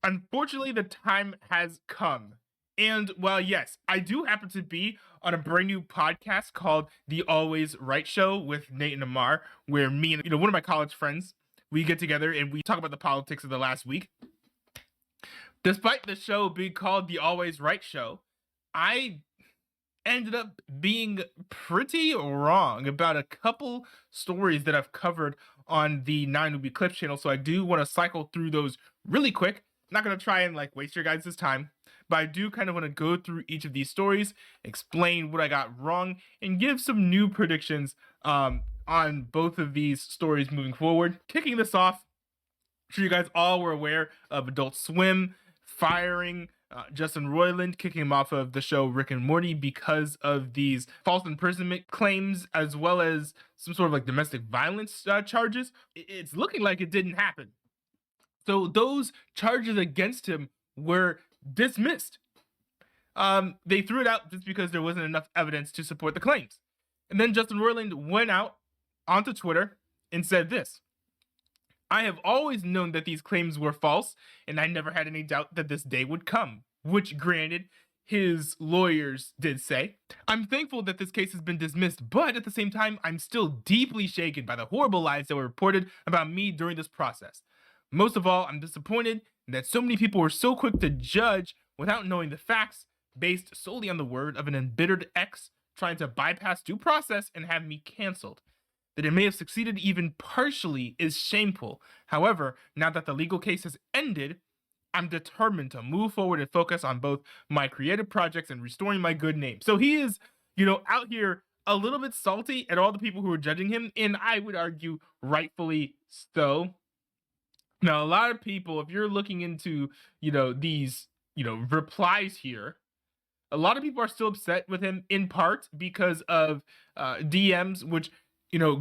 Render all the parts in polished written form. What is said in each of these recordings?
Unfortunately, the time has come. And well, yes, I do happen to be on a brand new podcast called The Always Right Show with Nate and Amar, where me and one of my college friends, we get together and we talk about the politics of the last week. Despite the show being called The Always Right Show, I ended up being pretty wrong about a couple stories that I've covered on the 9 Movie Clips channel. So I do want to cycle through those really quick. I'm not going to try and waste your guys' time, but I do kind of want to go through each of these stories, explain what I got wrong, and give some new predictions on both of these stories moving forward. Kicking this off, I'm sure you guys all were aware of Adult Swim firing Justin Roiland, kicking him off of the show Rick and Morty because of these false imprisonment claims, as well as some sort of domestic violence charges. It's looking like it didn't happen. So those charges against him were dismissed. They threw it out just because there wasn't enough evidence to support the claims. And then Justin Roiland went out onto Twitter and said this: "I have always known that these claims were false, and I never had any doubt that this day would come," which, granted, his lawyers did say. "I'm thankful that this case has been dismissed, but at the same time, I'm still deeply shaken by the horrible lies that were reported about me during this process. Most of all, I'm disappointed that so many people were so quick to judge without knowing the facts, based solely on the word of an embittered ex trying to bypass due process and have me canceled. That it may have succeeded even partially is shameful. However, now that the legal case has ended, I'm determined to move forward and focus on both my creative projects and restoring my good name." So he is, out here a little bit salty at all the people who are judging him, and I would argue rightfully so. Now, a lot of people, if you're looking into, these, replies here, a lot of people are still upset with him in part because of DMs, which,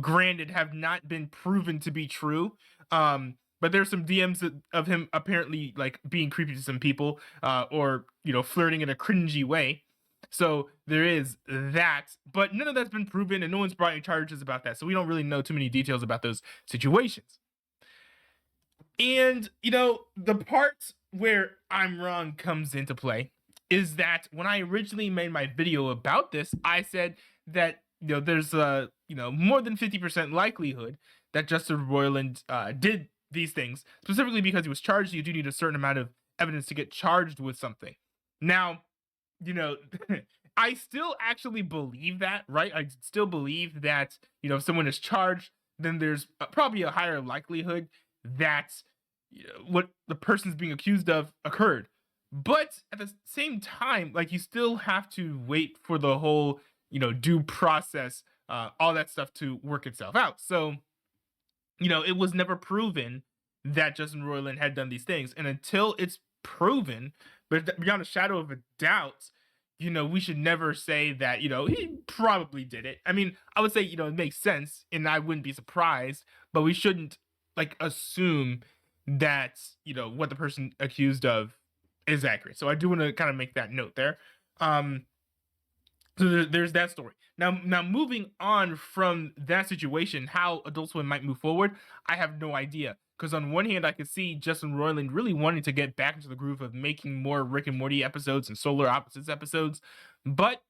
granted, have not been proven to be true. But there's some DMs of him apparently being creepy to some people, or flirting in a cringy way. So there is that, but none of that's been proven, and no one's brought any charges about that. So we don't really know too many details about those situations. And the part where I'm wrong comes into play is that when I originally made my video about this, I said that there's a more than 50% likelihood that Justin Roiland did these things, specifically because he was charged. You do need a certain amount of evidence to get charged with something. Now, I still actually believe that, right? I still believe that if someone is charged, then there's probably a higher likelihood that what the person's being accused of occurred. But at the same time, you still have to wait for the whole due process, all that stuff to work itself out. So it was never proven that Justin Roiland had done these things, and until it's proven, but beyond a shadow of a doubt, we should never say that he probably did it. I mean, I would say it makes sense, and I wouldn't be surprised, but we shouldn't assume that what the person accused of is accurate. So I do want to kind of make that note there. So there's that story. Now moving on from that situation, how Adult Swim might move forward, I have no idea. Because on one hand, I could see Justin Roiland really wanting to get back into the groove of making more Rick and Morty episodes and Solar Opposites episodes, but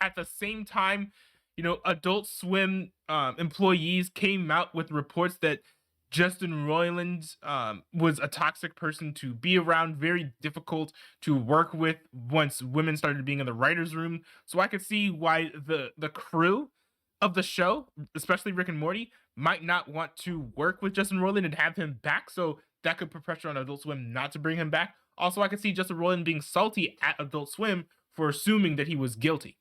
at the same time, Adult Swim employees came out with reports that Justin Roiland was a toxic person to be around, very difficult to work with once women started being in the writer's room. So I could see why the crew of the show, especially Rick and Morty, might not want to work with Justin Roiland and have him back. So that could put pressure on Adult Swim not to bring him back. Also, I could see Justin Roiland being salty at Adult Swim for assuming that he was guilty.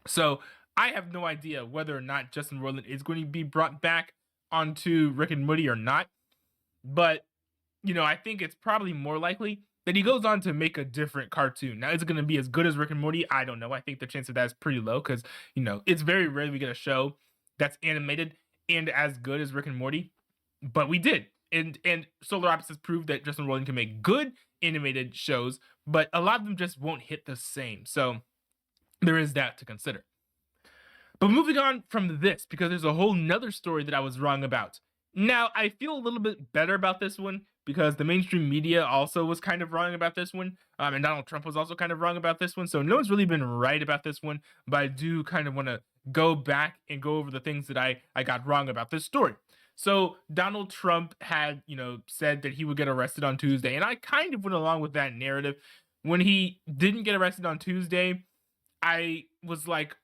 So I have no idea whether or not Justin Roiland is going to be brought back onto Rick and Morty or not, but I think it's probably more likely that he goes on to make a different cartoon. Now, is it going to be as good as Rick and Morty? I don't know. I think the chance of that is pretty low because it's very rare we get a show that's animated and as good as Rick and Morty, but we did. And Solar Opposites proved that Justin Roiland can make good animated shows, but a lot of them just won't hit the same. So there is that to consider. But moving on from this, because there's a whole nother story that I was wrong about. Now, I feel a little bit better about this one because the mainstream media also was kind of wrong about this one. And Donald Trump was also kind of wrong about this one. So no one's really been right about this one, but I do kind of want to go back and go over the things that I got wrong about this story. So Donald Trump had, said that he would get arrested on Tuesday, and I kind of went along with that narrative. When he didn't get arrested on Tuesday, I was like,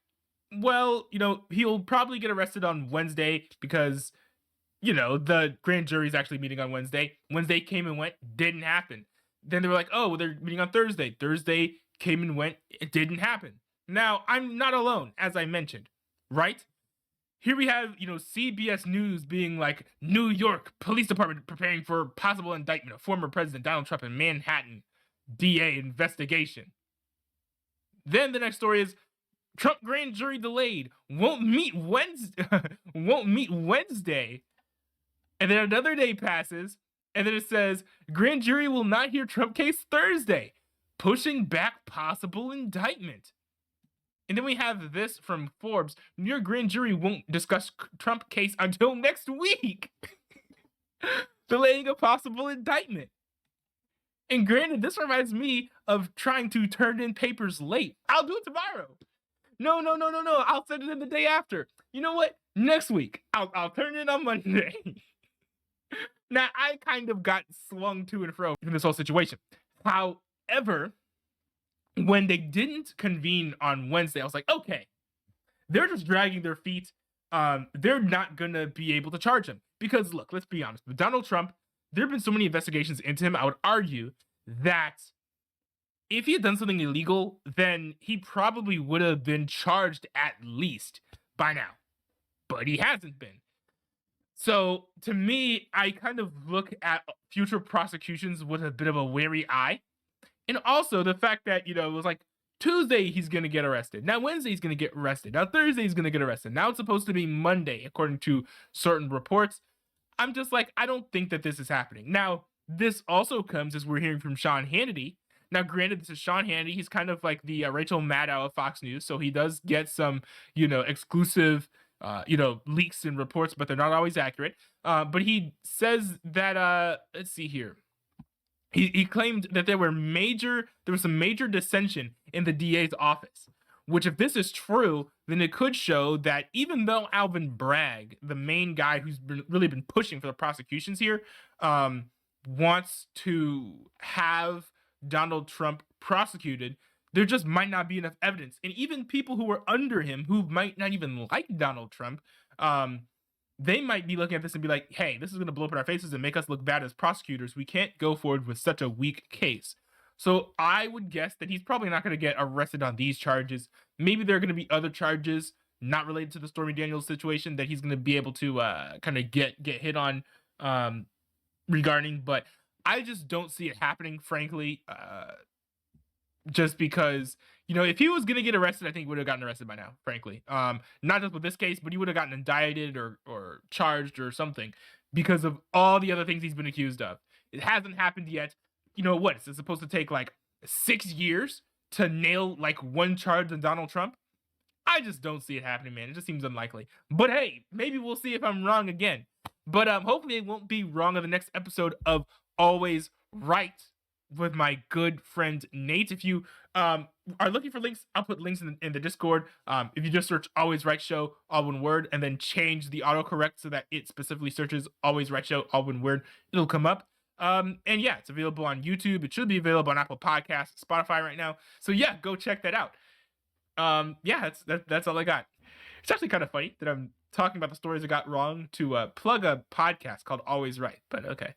well, he'll probably get arrested on Wednesday because, the grand jury's actually meeting on Wednesday. Wednesday came and went, didn't happen. Then they were like, oh, well, they're meeting on Thursday. Thursday came and went, it didn't happen. Now, I'm not alone, as I mentioned, right? Here we have, CBS News being like, New York Police Department preparing for possible indictment of former President Donald Trump in Manhattan DA investigation. Then the next story is Trump grand jury delayed, won't meet Wednesday. And then another day passes, and then it says grand jury will not hear Trump case Thursday, pushing back possible indictment. And then we have this from Forbes: New York grand jury won't discuss Trump case until next week, delaying a possible indictment. And granted, this reminds me of trying to turn in papers late. I'll do it tomorrow. No. I'll send it in the day after. You know what? Next week. I'll turn it in on Monday. Now, I kind of got swung to and fro in this whole situation. However, when they didn't convene on Wednesday, I was like, okay, they're just dragging their feet. They're not going to be able to charge him. Because, look, let's be honest. With Donald Trump, there have been so many investigations into him, I would argue that if he had done something illegal, then he probably would have been charged at least by now. But he hasn't been. So, to me, I kind of look at future prosecutions with a bit of a wary eye. And also the fact that, it was like Tuesday he's going to get arrested. Now Wednesday he's going to get arrested. Now Thursday he's going to get arrested. Now it's supposed to be Monday, according to certain reports. I'm just like, I don't think that this is happening. Now, this also comes as we're hearing from Sean Hannity. Now, granted, this is Sean Hannity. He's kind of like the Rachel Maddow of Fox News. So he does get some, exclusive leaks and reports, but they're not always accurate. But he says that, let's see here. He claimed that there was some major dissension in the DA's office, which if this is true, then it could show that even though Alvin Bragg, the main guy who's really been pushing for the prosecutions here, wants to have Donald Trump prosecuted, there just might not be enough evidence. And even people who were under him, who might not even like Donald Trump, they might be looking at this and be like, hey, this is going to blow up in our faces and make us look bad as prosecutors. We can't go forward with such a weak case. So I would guess that he's probably not going to get arrested on these charges. Maybe there are going to be other charges not related to the Stormy Daniels situation that he's going to be able to kind of get hit on regarding. But I just don't see it happening, frankly, just because, if he was going to get arrested, I think he would have gotten arrested by now, frankly. Not just with this case, but he would have gotten indicted or charged or something because of all the other things he's been accused of. It hasn't happened yet. What? Is it supposed to take like 6 years to nail like one charge on Donald Trump? I just don't see it happening, man. It just seems unlikely. But hey, maybe we'll see if I'm wrong again. But hopefully it won't be wrong on the next episode of Always Right with my good friend Nate. If you are looking for links, I'll put links in the Discord. If you just search Always Right Show, all one word, and then change the autocorrect so that it specifically searches Always Right Show, all one word, it'll come up. And yeah, it's available on YouTube. It should be available on Apple Podcasts, Spotify right now. So yeah, go check that out. Yeah, that's all I got. It's actually kind of funny that I'm talking about the stories I got wrong to plug a podcast called Always Right, but okay.